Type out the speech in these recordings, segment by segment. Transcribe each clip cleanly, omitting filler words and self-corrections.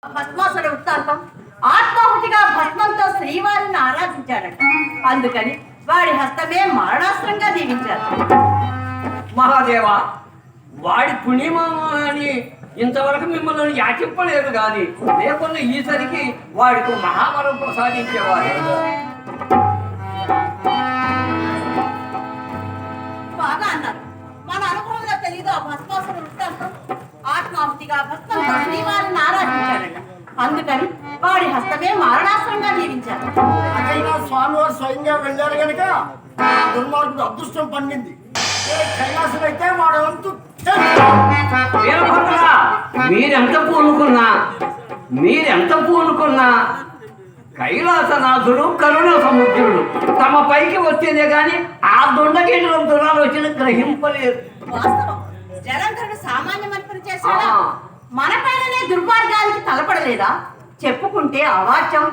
భస్మాసుర వృత్తాంతం ఆత్మాహుతిగా భస్మంతో శ్రీవారిని ఆరాధించాడట. అందుకని వాడి హస్తమే మరణాస్త్రంగా దీవించారు. మహాదేవ, వాడి పుణ్యమాని ఇంతవరకు మిమ్మల్ని యాచింపలేదు కానీ లేకుండా ఈసరికి వాడికి మహావరం ప్రసాదించేవారు. బాగా అన్నారు. మన అనుభవంలో తెలీదు ఆ భస్మాసుర వృత్తాంతం. ఆత్మాహుతిగా భస్మంతో శ్రీవారిని ఆరాధించాడట. అందుకని వాడి హస్తమే మరణాస్త్రంగా జీవించారు. అదైనా స్వామివారు స్వయంగా వెళ్ళారు కనుక దుర్మార్గుడు అదృష్టం పండింది. కైలాసం అయితే వాడు వంతు. మీరెంత పూనుకున్నా కైలాసనాథుడు కరుణ సముద్రుడు తమ పైకి వచ్చేదే గాని ఆ దొండగేటుల దురాలు వచ్చిన గ్రహింపలేరు. వాస్తవం. జలంధరుడు సామాన్యమైన పని చేశాడా? మన పైననే దుర్మార్గానికి తలపడలేదా? చెప్పుకుంటే అవాచ్యం.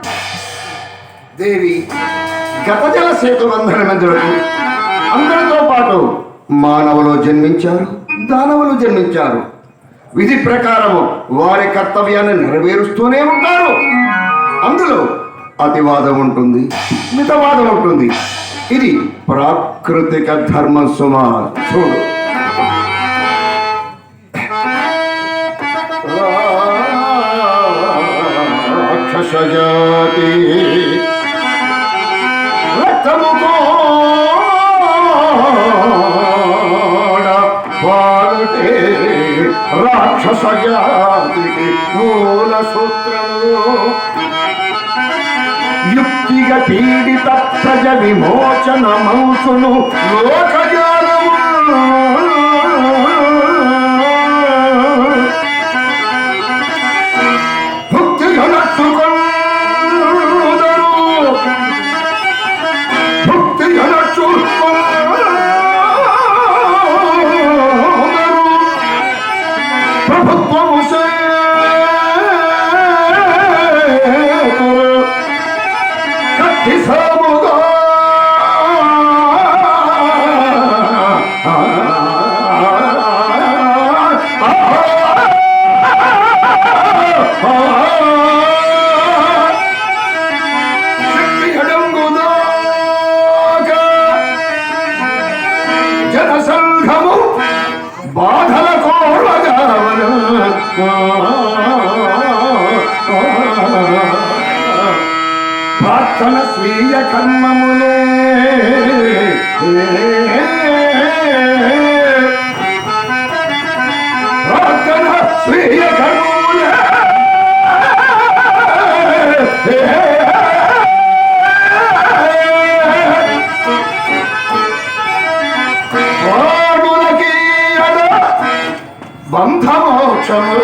దేవి, గతజల సేతు బంధనమందులకు అందరితో పాటు మానవులు జన్మించారు, దానవులు జన్మించారు. విధి ప్రకారము వారి కర్తవ్యాన్ని నెరవేరుస్తూనే ఉంటారు. అందులో అతివాదం ఉంటుంది, మితవాదం ఉంటుంది. ఇది ప్రాకృతిక ధర్మం సుమా. చూడు, రాక్షసజాతి రక్తము కూడా వాడుటే రాక్షస జాతికి మూల సూత్రము. యుక్తిగా పీడిత ప్రజ విమోచన మౌసును లోకజాలము. ప్రార్థన స్వీయ కర్మములే ప్రార్థన స్వీయ కర్మములే వాడులకి బంధమోక్షము.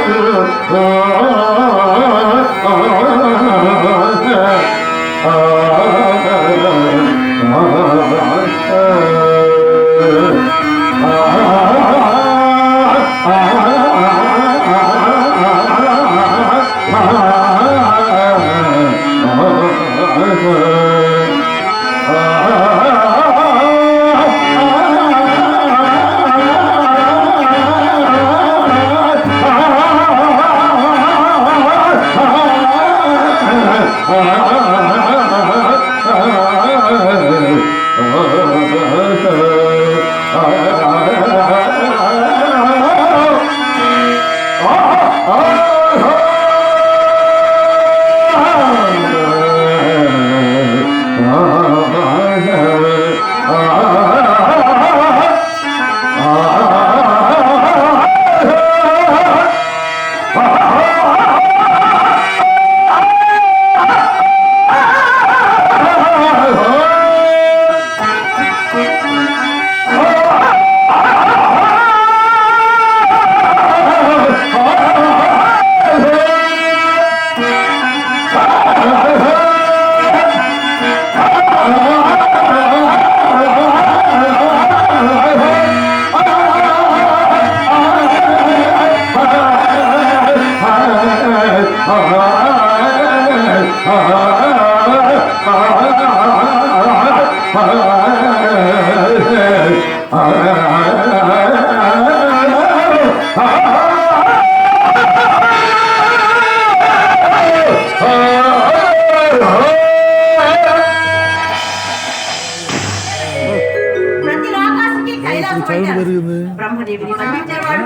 బ్రహ్మదేవిని వందించినవాడు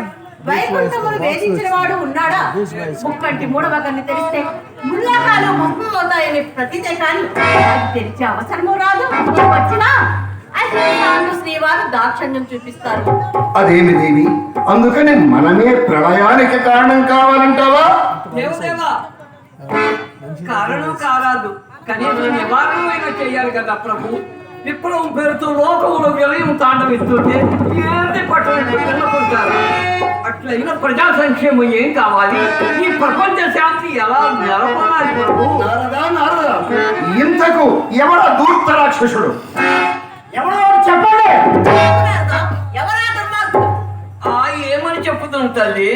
వైకుంఠమును వేధించినవాడు ఉన్నాడా? ముక్కంటి మూడవ కన్ను తెరిస్తే ముల్లాకాలు మొక్కుపోతాయని ప్రతిదే కానీ అది తెరిచే అవసరము రాదు. వచ్చినా అహింసాలు శ్రీవారు దాక్షణ్యం చూపిస్తారు. అదేమి దేవి, అందుకని మనమే ప్రళయానికి కారణం కావాలంటావా? దేవదేవా, కారణం కారాదు, కనీసం నివారణమైనా చేయాలి కదా ప్రభు. విప్లవం పేరుతో లోకంలో విలయం తాండవిస్తుంటే ఏంటి పట్టణం వెళ్ళకుంటారు. అట్లయిన ప్రజా సంక్షేమం ఏం కావాలి? ఈ ప్రపంచ శాంతి ఎలా నెలకొనాలి ప్రభు? నారదా, ఇంతకు ఎవర దూర్త రాక్షసుడు? ఎవరో చెప్పండి. ఎవరా దుర్మార్గుడు? ఏమని చెప్పుతాం తల్లి?